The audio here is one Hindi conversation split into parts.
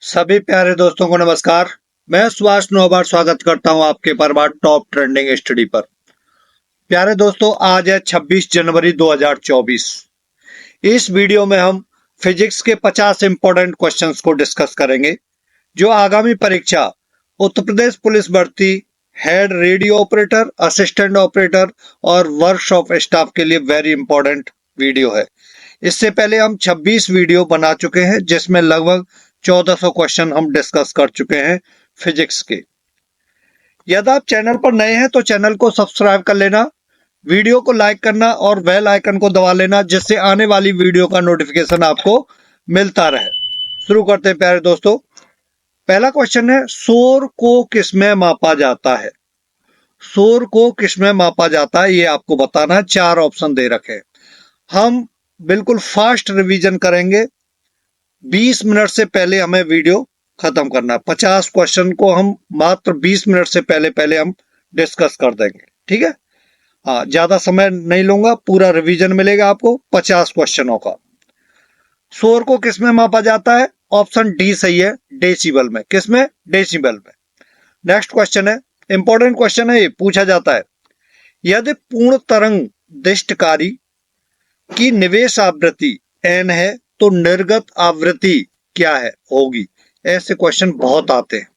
सभी प्यारे दोस्तों को नमस्कार। मैं सुभाष नौबार स्वागत करता हूं आपके परमार टॉप ट्रेंडिंग स्टडी पर। प्यारे दोस्तों, आज है 26 जनवरी 2024। इस वीडियो में हम फिजिक्स के 50 इंपॉर्टेंट क्वेश्चंस को डिस्कस करेंगे जो आगामी परीक्षा उत्तर प्रदेश पुलिस भर्ती, head radio operator, assistant operator और वर्कशॉप स्टाफ के लिए वेरी इंपॉर्टेंट वीडियो है। इससे पहले हम 26 वीडियो बना चुके हैं जिसमें लगभग 1400 क्वेश्चन हम डिस्कस कर चुके हैं फिजिक्स के। यदि आप चैनल पर नए हैं तो चैनल को सब्सक्राइब कर लेना, वीडियो को लाइक करना और बेल आइकन को दबा लेना जिससे आने वाली वीडियो का नोटिफिकेशन आपको मिलता रहे। शुरू करते हैं प्यारे दोस्तों। पहला क्वेश्चन है, शोर को किसमें मापा जाता है? शोर को किसमें मापा जाता है ये आपको बताना है। 4 ऑप्शन दे रखे हैं। हम बिल्कुल फास्ट रिवीजन करेंगे। 20 मिनट से पहले हमें वीडियो खत्म करना है। 50 क्वेश्चन को हम मात्र 20 मिनट से पहले हम डिस्कस कर देंगे, ठीक है। हाँ, ज्यादा समय नहीं लूंगा, पूरा रिवीजन मिलेगा आपको 50 क्वेश्चनों का। शोर को किसमें मापा जाता है? ऑप्शन डी सही है, डेसिबल में। किसमें? डेसिबल में। नेक्स्ट क्वेश्चन है, इंपॉर्टेंट क्वेश्चन है, ये पूछा जाता है, यदि पूर्ण तरंग दैर्ध्यकारी की निवेश आवृत्ति n है तो निर्गत आवृत्ति क्या है होगी? ऐसे क्वेश्चन बहुत आते हैं।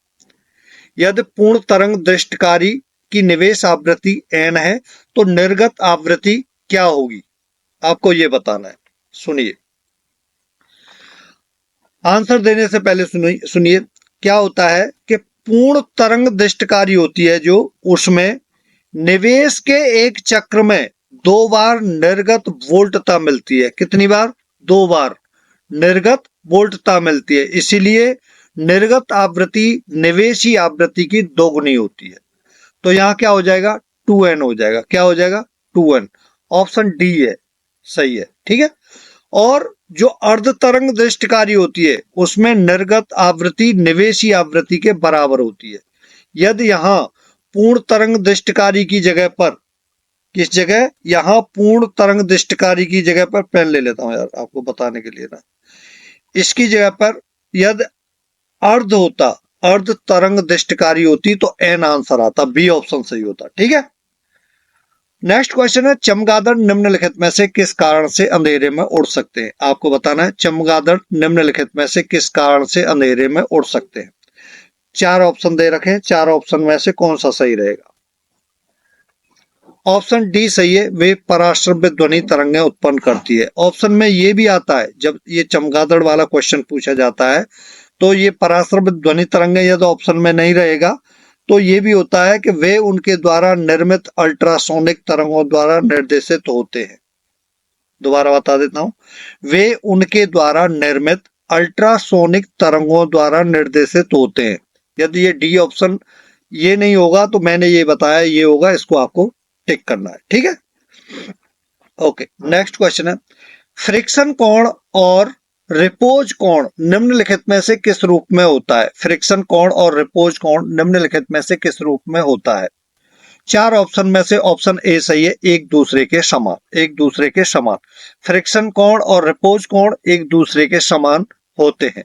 यदि पूर्ण तरंग दैर्ध्यकारी की निवेश आवृत्ति n है तो निर्गत आवृत्ति क्या होगी? आपको ये बताना है। सुनिए, आंसर देने से पहले सुनिए क्या होता है कि पूर्ण तरंग दैर्ध्यकारी होती है जो, उसमें निवेश के एक चक्र में 2 बार निर्गत वोल्टता मिलती है। कितनी बार? 2 बार निर्गत वोल्टता मिलती है, इसीलिए निर्गत आवृत्ति निवेशी आवृत्ति की दोगुनी होती है। तो यहां क्या हो जाएगा? 2n हो जाएगा। क्या हो जाएगा? 2n। ऑप्शन डी है, सही है, ठीक है। और जो अर्ध तरंग दैर्ध्यकारी होती है उसमें निर्गत आवृत्ति निवेशी आवृत्ति के बराबर होती है। यदि यहां पूर्ण तरंग दैर्ध्यकारी की जगह पर, किस जगह? यहां पूर्ण तरंग दैर्ध्यकारी की जगह पर, पेन ले लेता हूं यार आपको बताने के लिए ना, इसकी जगह पर यदि अर्ध होता, अर्ध तरंग दैर्ध्यकारी होती तो एन आंसर आता, बी ऑप्शन सही होता, ठीक है। नेक्स्ट क्वेश्चन है, चमगादड़ निम्नलिखित में से किस कारण से अंधेरे में उड़ सकते हैं? आपको बताना है, चमगादड़ निम्नलिखित में से किस कारण से अंधेरे में उड़ सकते हैं? 4 ऑप्शन दे रखे हैं, 4 ऑप्शन में से कौन सा सही रहेगा? ऑप्शन डी सही है, वे पराश्रव्य ध्वनि तरंगें उत्पन्न करती है। ऑप्शन में ये भी आता है, जब ये चमगादड़ वाला क्वेश्चन पूछा जाता है तो ये पराश्रव्य ध्वनि तरंगें यदि ऑप्शन में नहीं रहेगा तो ये भी होता है कि वे उनके द्वारा निर्मित अल्ट्रासोनिक तरंगों द्वारा निर्देशित होते हैं। दोबारा बता देता हूं, वे उनके द्वारा निर्मित अल्ट्रासोनिक तरंगों द्वारा निर्देशित होते हैं। यदि ये डी ऑप्शन ये नहीं होगा तो मैंने ये बताया ये होगा, इसको आपको टिक करना है, ठीक है। ओके, नेक्स्ट क्वेश्चन है, फ्रिक्शन कोण और रिपोज कोण निम्नलिखित में से किस रूप में होता है? फ्रिक्शन कोण और रिपोज कोण निम्नलिखित में से किस रूप में होता है? 4 ऑप्शन में से ऑप्शन ए सही है, एक दूसरे के समान। एक दूसरे के समान फ्रिक्शन कोण और रिपोज कोण एक दूसरे के समान होते हैं।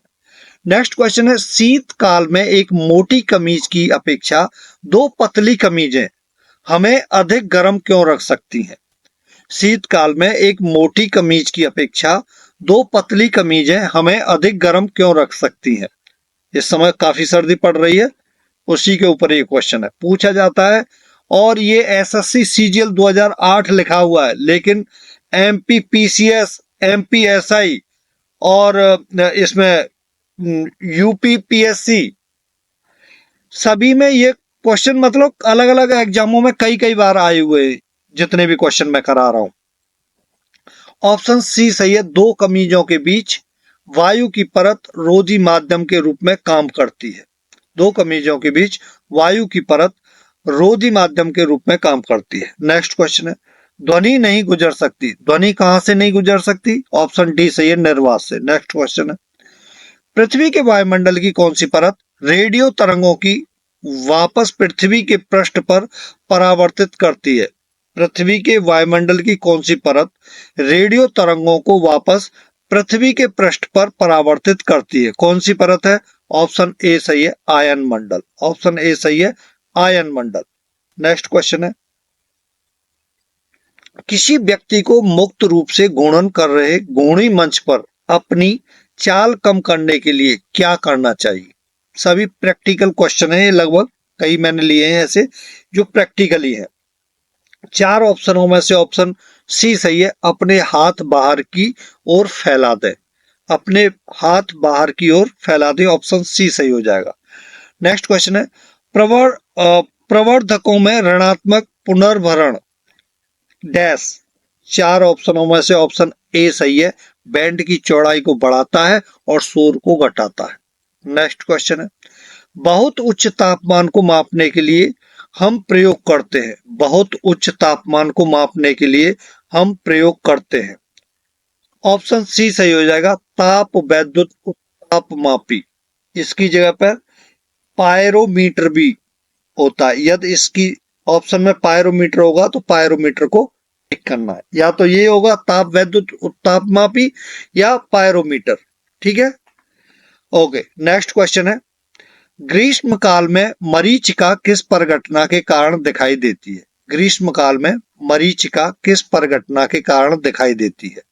नेक्स्ट क्वेश्चन है, शीतकाल में एक मोटी कमीज की अपेक्षा 2 पतली कमीजें हमें अधिक गर्म क्यों रख सकती हैं? शीतकाल में एक मोटी कमीज की अपेक्षा 2 पतली कमीजें हमें अधिक गर्म क्यों रख सकती हैं? इस समय काफी सर्दी पड़ रही है, उसी के ऊपर ये क्वेश्चन है, पूछा जाता है। और ये एसएससी सीजीएल 2008 लिखा हुआ है, लेकिन एमपीपीसीएस, एमपीएसआई और इसमें यूपीपीएससी सभी में ये क्वेश्चन मतलब अलग अलग एग्जामों में कई बार आए हुए, जितने भी क्वेश्चन मैं करा रहा हूं। ऑप्शन सी सही है, 2 कमीजों के बीच वायु की परत रोधी माध्यम के रूप में काम करती है। 2 कमीजों के बीच वायु की परत रोधी माध्यम के रूप में काम करती है। नेक्स्ट क्वेश्चन है, ध्वनि नहीं गुजर सकती। ध्वनि कहां से नहीं गुजर सकती? ऑप्शन डी सही है, निर्वात से। नेक्स्ट क्वेश्चन है, पृथ्वी के वायुमंडल की कौन सी परत रेडियो तरंगों की वापस पृथ्वी के पृष्ठ पर परावर्तित करती है? पृथ्वी के वायुमंडल की कौन सी परत रेडियो तरंगों को वापस पृथ्वी के पृष्ठ पर परावर्तित करती है? कौन सी परत है? ऑप्शन ए सही है, आयन मंडल। ऑप्शन ए सही है, आयन मंडल। नेक्स्ट क्वेश्चन है, किसी व्यक्ति को मुक्त रूप से घूर्णन कर रहे घूर्णी मंच पर अपनी चाल कम करने के लिए क्या करना चाहिए? सभी प्रैक्टिकल क्वेश्चन है, लगभग कई मैंने लिए हैं ऐसे जो प्रैक्टिकली है। 4 ऑप्शनों में से ऑप्शन सी सही है, अपने हाथ बाहर की ओर फैला दे। अपने हाथ बाहर की ओर फैला दे, ऑप्शन सी सही हो जाएगा। नेक्स्ट क्वेश्चन है, प्रवर्धकों में ऋणात्मक पुनर्भरण डैश। 4 ऑप्शनों में से ऑप्शन ए सही है, बैंड की चौड़ाई को बढ़ाता है और शोर को घटाता है। नेक्स्ट क्वेश्चन है, बहुत उच्च तापमान को मापने के लिए हम प्रयोग करते हैं। बहुत उच्च तापमान को मापने के लिए हम प्रयोग करते हैं। ऑप्शन सी सही हो जाएगा, ताप वैद्युत तापमापी। इसकी जगह पर पायरोमीटर भी होता है। यदि इसकी ऑप्शन में पायरोमीटर होगा तो पायरोमीटर को टिक करना है, या तो ये होगा ताप वैद्युत तापमापी या पायरोमीटर। ठीक है, ओके। नेक्स्ट क्वेश्चन है, ग्रीष्म काल में मरीचिका किस परिघटना के कारण दिखाई देती है? ग्रीष्म काल में मरीचिका किस परिघटना के कारण दिखाई देती है?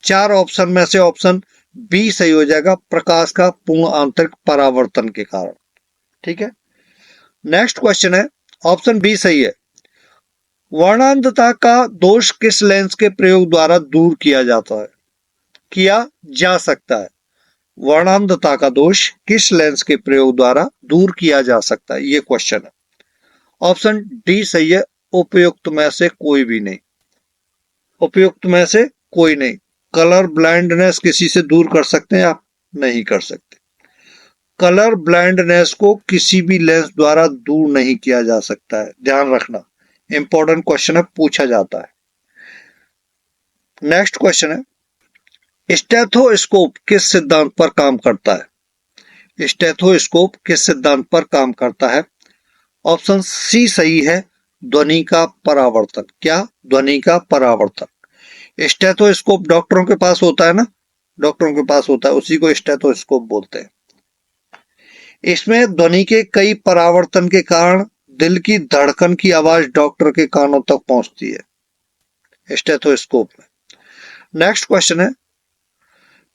4 ऑप्शन में से ऑप्शन बी सही हो जाएगा, प्रकाश का पूर्ण आंतरिक परावर्तन के कारण। ठीक है, नेक्स्ट क्वेश्चन है, ऑप्शन बी सही है, वर्णांधता का दोष किस लेंस के प्रयोग द्वारा दूर किया जाता है? किया जा सकता है। वर्णांधता का दोष किस लेंस के प्रयोग द्वारा दूर किया जा सकता है, ये क्वेश्चन है। ऑप्शन डी सही है, उपयुक्त में से कोई भी नहीं। उपयुक्त में से कोई नहीं। कलर ब्लाइंडनेस किसी से दूर कर सकते हैं आप? नहीं कर सकते। कलर ब्लाइंडनेस को किसी भी लेंस द्वारा दूर नहीं किया जा सकता है, ध्यान रखना। इंपॉर्टेंट क्वेश्चन है, पूछा जाता है। नेक्स्ट क्वेश्चन है, स्टेथोस्कोप किस सिद्धांत पर काम करता है? स्टेथोस्कोप किस सिद्धांत पर काम करता है? ऑप्शन सी सही है, ध्वनि का परावर्तन। क्या? ध्वनि का परावर्तन। स्टेथोस्कोप डॉक्टरों के पास होता है ना, डॉक्टरों के पास होता है, उसी को स्टेथोस्कोप बोलते हैं। इसमें ध्वनि के कई परावर्तन के कारण दिल की धड़कन की आवाज डॉक्टर के कानों तक पहुंचती है स्टेथोस्कोप में। नेक्स्ट क्वेश्चन है,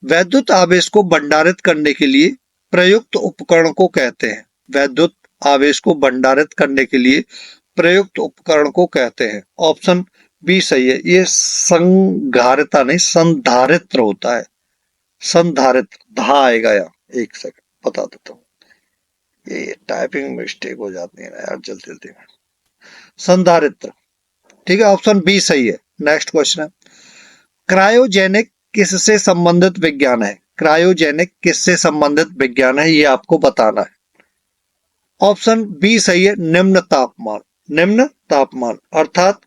वैद्युत आवेश को भंडारित करने के लिए प्रयुक्त उपकरण को कहते हैं। वैद्युत आवेश को भंडारित करने के लिए प्रयुक्त उपकरण को कहते हैं। ऑप्शन बी सही है, ये संधारित्र नहीं, संधारित्र होता है। संधारित्र, धा आएगा यहाँ, एक सेकंड बता देता हूँ, ये टाइपिंग मिस्टेक हो जाती है ना यार जल्दी जल्दी में। संधारित्र, ठीक है, ऑप्शन बी सही है। नेक्स्ट क्वेश्चन है, क्रायोजेनिक किससे संबंधित विज्ञान है? क्रायोजेनिक किससे संबंधित विज्ञान है, ये आपको बताना है। ऑप्शन बी सही है, निम्न तापमान। निम्न तापमान अर्थात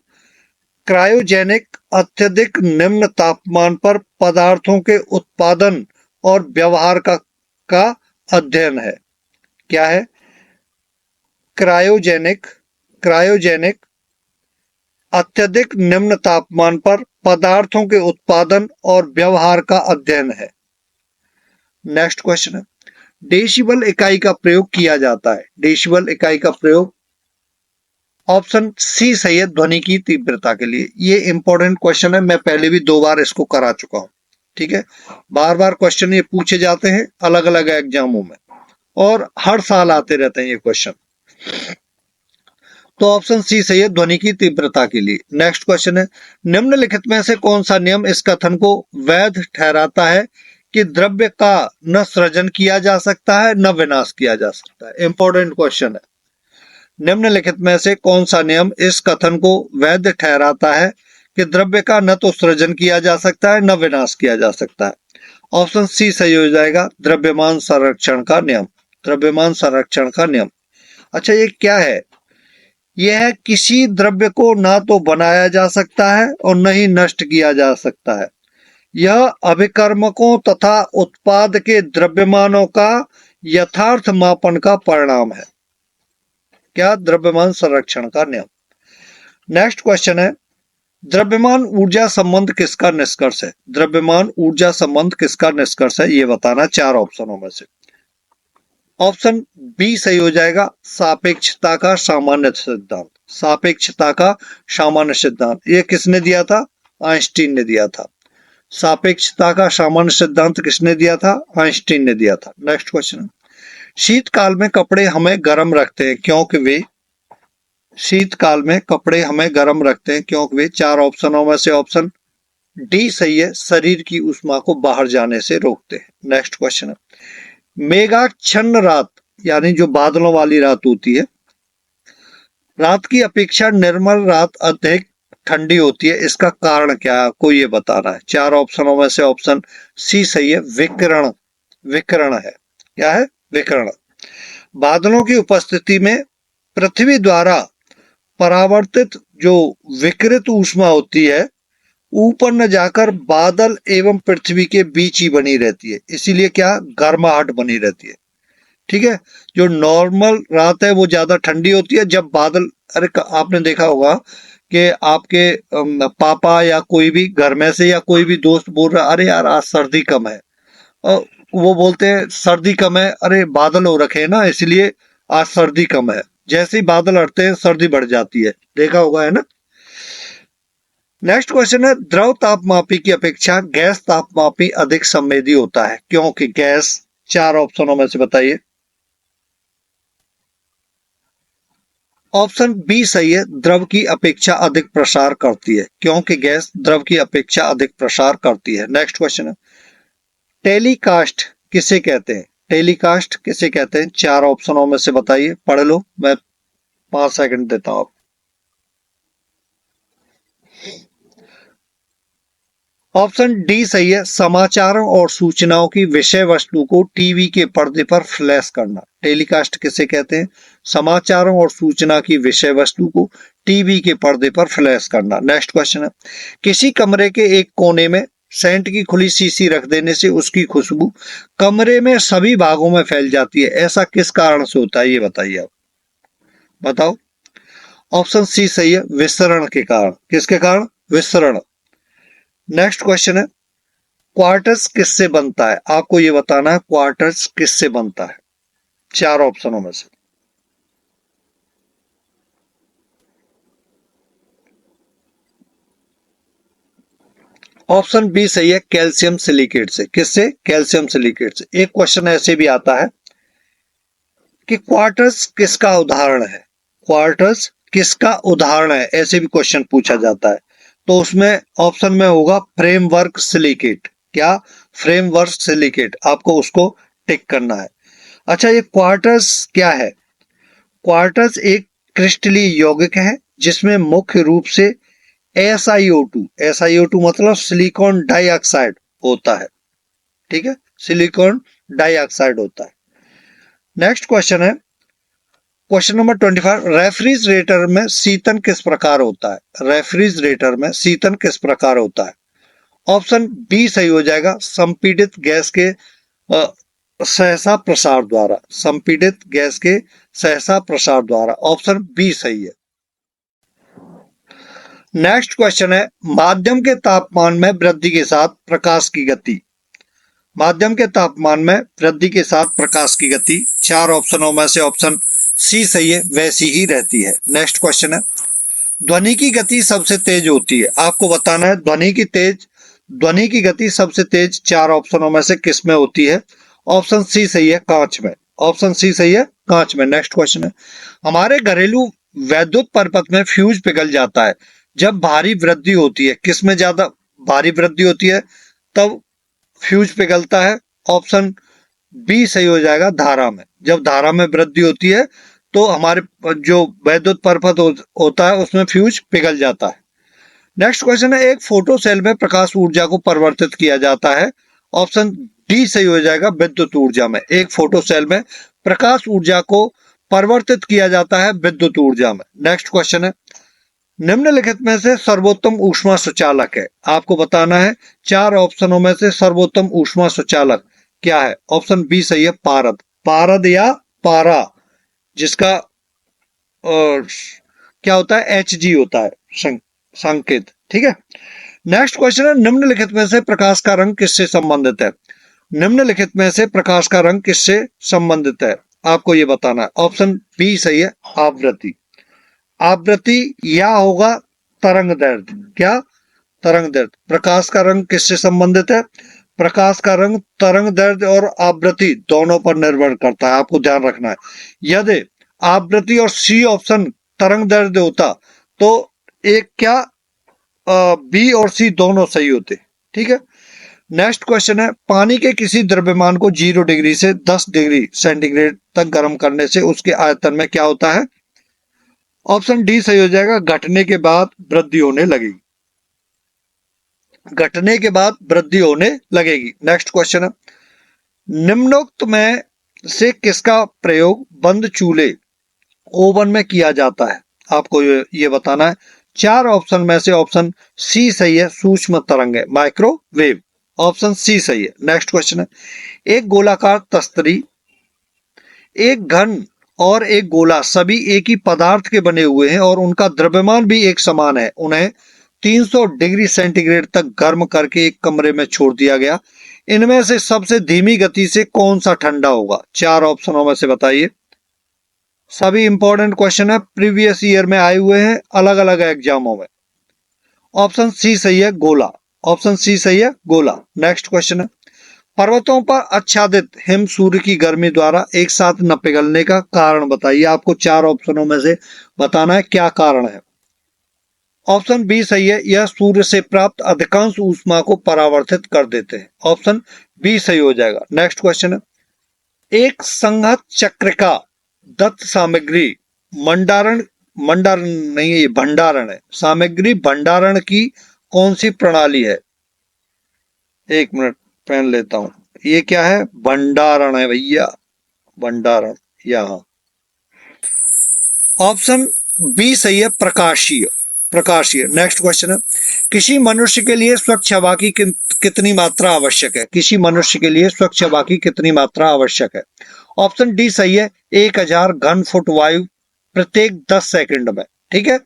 क्रायोजेनिक अत्यधिक निम्न तापमान पर पदार्थों के उत्पादन और व्यवहार का अध्ययन है। क्या है? क्रायोजेनिक, क्रायोजेनिक अत्यधिक निम्न तापमान पर पदार्थों के उत्पादन और व्यवहार का अध्ययन है। नेक्स्ट क्वेश्चन है, डेसिबल इकाई का प्रयोग किया जाता है। डेसिबल इकाई का प्रयोग, ऑप्शन सी सही है, ध्वनि की तीव्रता के लिए। ये इंपॉर्टेंट क्वेश्चन है, मैं पहले भी 2 बार इसको करा चुका हूं। ठीक है, बार बार क्वेश्चन ये पूछे जाते हैं अलग अलग एग्जामों में और हर साल आते रहते हैं ये क्वेश्चन। तो ऑप्शन सी सही है, ध्वनि की तीव्रता के लिए। नेक्स्ट क्वेश्चन है, निम्नलिखित में से कौन सा नियम इस कथन को वैध ठहराता है कि द्रव्य का न सृजन किया जा सकता है न विनाश किया जा सकता है? इंपॉर्टेंट क्वेश्चन है। निम्नलिखित में से कौन सा नियम इस कथन को वैध ठहराता है कि द्रव्य का न तो सृजन किया जा सकता है न विनाश किया जा सकता है? ऑप्शन सी सही हो जाएगा, द्रव्यमान संरक्षण का नियम। द्रव्यमान संरक्षण का नियम। अच्छा, ये क्या है? यह है, किसी द्रव्य को ना तो बनाया जा सकता है और न ही नष्ट किया जा सकता है। यह अभिकर्मकों तथा उत्पाद के द्रव्यमानों का यथार्थ मापन का परिणाम है। क्या? द्रव्यमान संरक्षण का नियम। नेक्स्ट क्वेश्चन है, द्रव्यमान ऊर्जा संबंध किसका निष्कर्ष है? द्रव्यमान ऊर्जा संबंध किसका निष्कर्ष है, ये बताना 4 ऑप्शनों में से। ऑप्शन बी सही हो जाएगा, सापेक्षता का सामान्य सिद्धांत। सापेक्षता का सामान्य सिद्धांत ये किसने दिया था? आइंस्टीन ने दिया था। सापेक्षता का सामान्य सिद्धांत किसने दिया था? आइंस्टीन ने दिया था। नेक्स्ट क्वेश्चन, शीतकाल में कपड़े हमें गर्म रखते हैं क्योंकि वे, शीतकाल में कपड़े हमें गर्म रखते हैं क्योंकि वे, चार ऑप्शनों में से ऑप्शन डी सही है, शरीर की ऊष्मा को बाहर जाने से रोकते हैं। नेक्स्ट क्वेश्चन है, मेघाच्छन्न रात यानी जो बादलों वाली रात होती है, रात की अपेक्षा निर्मल रात अधिक ठंडी होती है, इसका कारण क्या है? आपको ये बताना है। चार ऑप्शनों में से ऑप्शन सी सही है, विकिरण। विकिरण है, क्या है? विकिरण। बादलों की उपस्थिति में पृथ्वी द्वारा परावर्तित जो विकिरित ऊष्मा होती है ऊपर न जाकर बादल एवं पृथ्वी के बीच ही बनी रहती है, इसीलिए क्या, गर्माहट बनी रहती है। ठीक है, जो नॉर्मल रात है वो ज्यादा ठंडी होती है, जब बादल, अरे आपने देखा होगा कि आपके पापा या कोई भी घर में से या कोई भी दोस्त बोल रहा, अरे यार आज सर्दी कम है, और वो बोलते हैं सर्दी कम है, अरे बादल हो रखे हैं ना इसलिए आज सर्दी कम है। जैसे ही बादल हटते हैं सर्दी बढ़ जाती है, देखा होगा, है ना। नेक्स्ट क्वेश्चन है, द्रव तापमापी की अपेक्षा गैस तापमापी अधिक संवेदी होता है क्योंकि गैस, चार ऑप्शनों में से बताइए। ऑप्शन बी सही है, द्रव की अपेक्षा अधिक प्रसार करती है क्योंकि गैस द्रव की अपेक्षा अधिक प्रसार करती है। नेक्स्ट क्वेश्चन है, टेलीकास्ट किसे कहते हैं? टेलीकास्ट किसे कहते हैं? चार ऑप्शनों में से बताइए, पढ़ लो, मैं 5 सेकंड देता हूं। ऑप्शन डी सही है, समाचारों और सूचनाओं की विषय वस्तु को टीवी के पर्दे पर फ्लैश करना। टेलीकास्ट किसे कहते हैं? समाचारों और सूचना की विषय वस्तु को टीवी के पर्दे पर फ्लैश करना। नेक्स्ट क्वेश्चन है, किसी कमरे के एक कोने में सेंट की खुली शीशी रख देने से उसकी खुशबू कमरे में सभी भागों में फैल जाती है, ऐसा किस कारण से होता है? ये बताइए आप, बताओ। ऑप्शन सी सही है, विसरण के कारण। किसके कारण? विसरण। नेक्स्ट क्वेश्चन है, क्वार्टर्स किससे बनता है? आपको ये बताना है क्वार्टर्स किससे बनता है, चार ऑप्शनों में से। ऑप्शन बी सही है, कैल्शियम सिलिकेट से। किससे? कैल्शियम सिलिकेट से। एक क्वेश्चन ऐसे भी आता है कि क्वार्टर्स किसका उदाहरण है? क्वार्टर्स किसका उदाहरण है, ऐसे भी क्वेश्चन पूछा जाता है, तो उसमें ऑप्शन में होगा फ्रेमवर्क सिलिकेट। क्या? फ्रेमवर्क सिलिकेट, आपको उसको टिक करना है। अच्छा, ये क्वार्टर्स क्या है? क्वार्टर्स एक क्रिस्टलीय यौगिक है जिसमें मुख्य रूप से SiO2, SiO2 मतलब सिलिकॉन डाइऑक्साइड होता है। ठीक है, सिलिकॉन डाइऑक्साइड होता है। नेक्स्ट क्वेश्चन है, क्वेश्चन नंबर 25, रेफ्रिजरेटर में शीतन किस प्रकार होता है? रेफ्रिजरेटर में शीतन किस प्रकार होता है? ऑप्शन बी सही हो जाएगा, संपीड़ित गैस के सहसा प्रसार द्वारा। संपीड़ित गैस के सहसा प्रसार द्वारा, ऑप्शन बी सही है। नेक्स्ट क्वेश्चन है, माध्यम के तापमान में वृद्धि के साथ प्रकाश की गति। माध्यम के तापमान में वृद्धि के साथ प्रकाश की गति, चार ऑप्शनों में से ऑप्शन सी सही है, वैसी ही रहती है। नेक्स्ट क्वेश्चन है, ध्वनि की गति सबसे तेज होती है, आपको बताना है ध्वनि की गति सबसे तेज चार ऑप्शनों में से किस में होती है? ऑप्शन सी सही है, कांच में। ऑप्शन सी सही है, कांच में। नेक्स्ट क्वेश्चन है, हमारे घरेलू वैद्युत परिपथ में फ्यूज पिघल जाता है जब भारी वृद्धि होती है, किस में ज्यादा भारी वृद्धि होती है तब फ्यूज पिघलता है? ऑप्शन बी सही हो जाएगा, धारा में। जब धारा में वृद्धि होती है तो हमारे जो वैद्युत परिपथ होता है उसमें फ्यूज पिघल जाता है। नेक्स्ट क्वेश्चन है, एक फोटो सेल में प्रकाश ऊर्जा को परिवर्तित किया जाता है। ऑप्शन डी सही हो जाएगा, विद्युत ऊर्जा में। एक फोटो सेल में प्रकाश ऊर्जा को परिवर्तित किया जाता है विद्युत ऊर्जा में। नेक्स्ट क्वेश्चन है, निम्नलिखित में से सर्वोत्तम ऊष्मा सुचालक है, आपको बताना है चार ऑप्शनों में से सर्वोत्तम ऊष्मा सुचालक क्या है? ऑप्शन बी सही है, पारद। पारद या पारा, जिसका क्या होता है? Hg होता है संकेत। ठीक है। नेक्स्ट क्वेश्चन है, निम्नलिखित में से प्रकाश का रंग किससे संबंधित है? निम्नलिखित में से प्रकाश का रंग किससे संबंधित है? आपको ये बताना है। ऑप्शन बी सही है, आवृत्ति। आवृत्ति या होगा तरंग दैर्ध्य। क्या? तरंग दैर्ध्य। प्रकाश का रंग किससे संबंधित है? प्रकाश का रंग तरंग दैर्ध्य और आवृत्ति दोनों पर निर्भर करता है, आपको ध्यान रखना है। यदि आवृत्ति और सी ऑप्शन तरंग दैर्ध्य होता तो एक क्या बी और सी दोनों सही होते। ठीक है, नेक्स्ट क्वेश्चन है, पानी के किसी द्रव्यमान को 0 डिग्री से 10 डिग्री सेंटीग्रेड तक गर्म करने से उसके आयतन में क्या होता है? ऑप्शन डी सही हो जाएगा, घटने के बाद वृद्धि होने लगेगी। घटने के बाद वृद्धि होने लगेगी। नेक्स्ट क्वेश्चन है, निम्नोक्त में से किसका प्रयोग बंद चूल्हे ओवन में किया जाता है? आपको ये बताना है। 4 ऑप्शन में से ऑप्शन सी सही है, सूक्ष्म तरंग है, माइक्रोवेव। ऑप्शन सी सही है। नेक्स्ट क्वेश्चन है, एक गोलाकार तस्तरी, एक घन और एक गोला सभी एक ही पदार्थ के बने हुए हैं और उनका द्रव्यमान भी एक समान है। उन्हें 300 डिग्री सेंटीग्रेड तक गर्म करके एक कमरे में छोड़ दिया गया। इनमें से सबसे धीमी गति से कौन सा ठंडा होगा? 4 ऑप्शनों में से बताइए। सभी इंपॉर्टेंट क्वेश्चन है, प्रीवियस ईयर में आए हुए हैं अलग अलग एग्जामों में। ऑप्शन सी सही है, गोला। ऑप्शन सी सही है, गोला। नेक्स्ट क्वेश्चन है, पर्वतों पर आच्छादित हिम सूर्य की गर्मी द्वारा एक साथ न पिघलने का कारण बताइए। आपको 4 ऑप्शनों में से बताना है क्या कारण है। ऑप्शन बी सही है, यह सूर्य से प्राप्त अधिकांश ऊष्मा को परावर्तित कर देते हैं। ऑप्शन बी सही हो जाएगा। नेक्स्ट क्वेश्चन है, एक संघत चक्र का दत्त सामग्री मंडारण मंडारण नहीं है, ये भंडारण है। सामग्री भंडारण की कौन सी प्रणाली है? एक मिनट पेन लेता हूं। ये क्या है? भंडारण है भैया, भंडारण। यहां ऑप्शन बी सही है, प्रकाशीय। प्रकाशीय। नेक्स्ट क्वेश्चन है, किसी मनुष्य के लिए स्वच्छ हवा की कितनी मात्रा आवश्यक है? किसी मनुष्य के लिए स्वच्छ हवा की कितनी मात्रा आवश्यक है? ऑप्शन डी सही है, 1000 घन फुट वायु प्रत्येक 10 सेकंड में। ठीक है,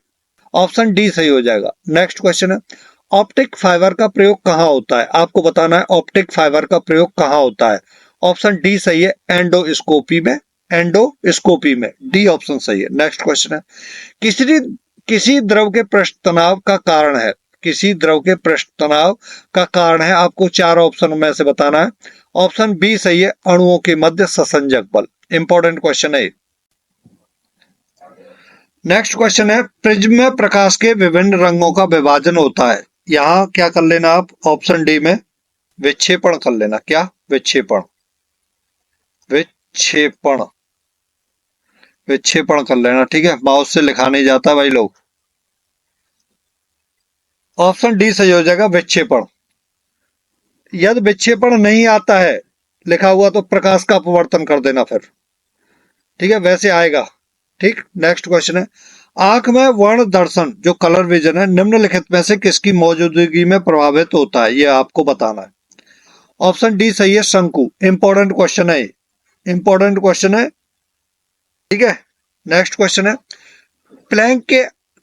ऑप्शन डी सही हो जाएगा। नेक्स्ट क्वेश्चन है, ऑप्टिक फाइबर का प्रयोग कहाँ होता है? आपको बताना है ऑप्टिक फाइबर का प्रयोग कहाँ होता है। ऑप्शन डी सही है, एंडोस्कोपी में। एंडोस्कोपी में, डी ऑप्शन सही है। नेक्स्ट क्वेश्चन है, किसी द्रव के पृष्ठ तनाव का कारण है? किसी द्रव के पृष्ठ तनाव का कारण है, आपको 4 ऑप्शन में से बताना है। ऑप्शन बी सही है, अणुओं के मध्य ससंजक बल। इंपॉर्टेंट क्वेश्चन है। नेक्स्ट क्वेश्चन है, प्रिज्म में प्रकाश के विभिन्न रंगों का विभाजन होता है। यहां क्या कर लेना आप? ऑप्शन डी में विक्षेपण कर लेना। क्या? विक्षेपण। विक्षेपण, विक्षेपण कर लेना। ठीक है, माउस से लिखा नहीं जाता भाई लोग। ऑप्शन डी सही हो जाएगा, विक्षेपण। यदि विक्षेपण नहीं आता है लिखा हुआ तो प्रकाश का अपवर्तन कर देना फिर। ठीक है, वैसे आएगा। ठीक, नेक्स्ट क्वेश्चन है, आंख में वर्ण दर्शन जो कलर विजन है निम्नलिखित में से किसकी मौजूदगी में प्रभावित होता है? ये आपको बताना है। ऑप्शन डी सही है, शंकु। इंपॉर्टेंट क्वेश्चन है, इंपॉर्टेंट क्वेश्चन है। ठीक है, नेक्स्ट क्वेश्चन है, प्लैंक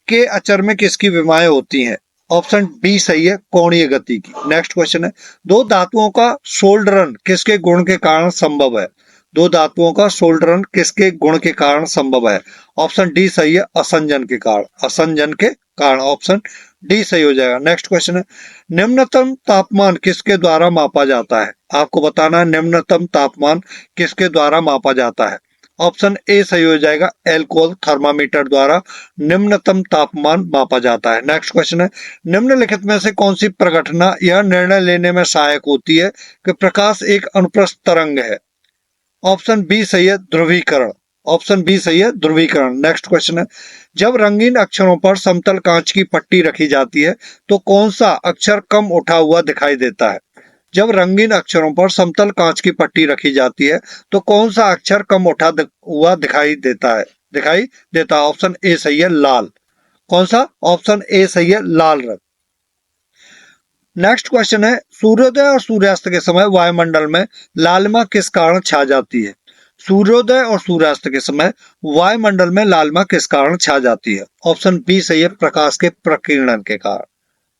के अचर में किसकी विमाएं होती हैं? ऑप्शन बी सही है, कोणीय गति की। नेक्स्ट क्वेश्चन है, दो धातुओं का सोल्डरन किसके गुण के कारण संभव है? दो धातुओं का सोल्डरन किसके गुण के कारण संभव है? ऑप्शन डी सही है, असंजन के कारण। असंजन के कारण, ऑप्शन डी सही हो जाएगा। नेक्स्ट क्वेश्चन है, निम्नतम तापमान किसके द्वारा मापा जाता है? आपको बताना है निम्नतम तापमान किसके द्वारा मापा जाता है। ऑप्शन ए सही हो जाएगा, एल्कोहल थर्मामीटर द्वारा निम्नतम तापमान मापा जाता है। नेक्स्ट क्वेश्चन है, निम्नलिखित में से कौन सी प्रघटना यह निर्णय लेने में सहायक होती है कि प्रकाश एक अनुप्रस्थ तरंग है? ऑप्शन बी सही है, ध्रुवीकरण। ऑप्शन बी सही है, ध्रुवीकरण। नेक्स्ट क्वेश्चन है, जब रंगीन अक्षरों पर समतल कांच की पट्टी रखी जाती है तो कौन सा अक्षर कम उठा हुआ दिखाई देता है? जब रंगीन अक्षरों पर समतल कांच की पट्टी रखी जाती है तो कौन सा अक्षर कम उठा हुआ दिखाई देता है? दिखाई देता। ऑप्शन ए सही है, लाल। कौन सा? ऑप्शन ए सही है, लाल रंग। नेक्स्ट क्वेश्चन है, सूर्योदय और सूर्यास्त के समय वायुमंडल में लालिमा किस कारण छा जाती है? सूर्योदय और सूर्यास्त के समय वायुमंडल में लालिमा किस कारण छा जाती है? ऑप्शन बी सही है, प्रकाश के प्रकीर्णन के कारण।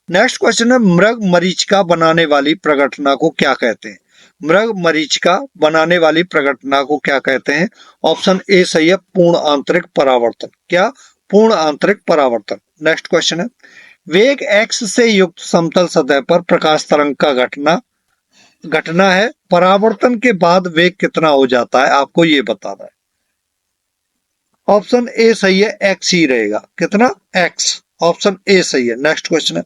नेक्स्ट क्वेश्चन है, मृग मरीचिका बनाने वाली प्रघटना को क्या कहते हैं? मृग मरीचिका बनाने वाली प्रघटना को क्या कहते हैं? ऑप्शन ए सही है, पूर्ण आंतरिक परावर्तन। क्या? पूर्ण आंतरिक परावर्तन। नेक्स्ट क्वेश्चन है, वेग x से युक्त समतल सतह पर प्रकाश तरंग का घटना है, परावर्तन के बाद वेग कितना हो जाता है? आपको ये बताना है। ऑप्शन ए सही है, x ही रहेगा। कितना? x। ऑप्शन ए सही है। नेक्स्ट क्वेश्चन है,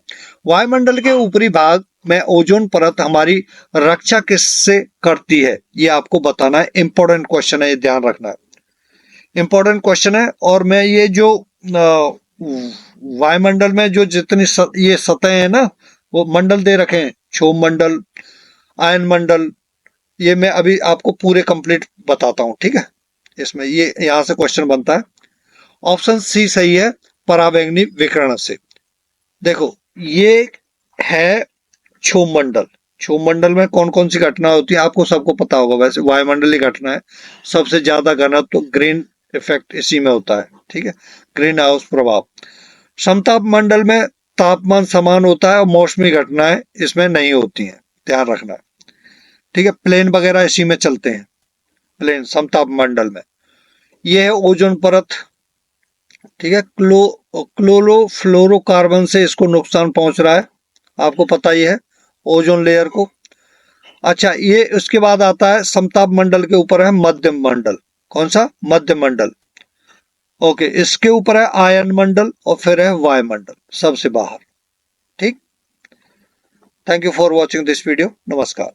वायुमंडल के ऊपरी भाग में ओजोन परत हमारी रक्षा किससे करती है? ये आपको बताना है। इंपॉर्टेंट क्वेश्चन है, ये ध्यान रखना है, इंपॉर्टेंट क्वेश्चन है। और मैं ये जो वायुमंडल में जो जितनी ये सतह है ना, वो मंडल दे रखे हैं, क्षोभ मंडल, आयन मंडल, ये मैं अभी आपको पूरे कंप्लीट बताता हूं, ठीक है? इसमें ये यहां से क्वेश्चन बनता है। ऑप्शन सी सही है, पराबैंगनी विकिरण से। देखो, ये है क्षोभ मंडल। क्षोभ मंडल में कौन कौन सी घटना होती है आपको सबको पता होगा, वैसे वायुमंडलीय घटना है। सबसे ज्यादा घनत्व तो ग्रीन इफेक्ट इसी में होता है, ठीक है, ग्रीन हाउस प्रभाव। समताप मंडल में तापमान समान होता है और मौसमी घटनाएं इसमें नहीं होती हैं, ध्यान रखना है, ठीक है। प्लेन वगैरह इसी में चलते हैं, प्लेन समताप मंडल में। यह है ओजोन परत, ठीक है। क्लोरोफ्लोरोकार्बन से इसको नुकसान पहुंच रहा है, आपको पता ही है, ओजोन लेयर को। अच्छा, ये उसके बाद आता है समताप मंडल के ऊपर है मध्यम मंडल। कौन सा? मध्य मंडल। ओके, इसके ऊपर है आयन मंडल और फिर है वायुमंडल सबसे बाहर, ठीक। Thank you for watching this video. नमस्कार।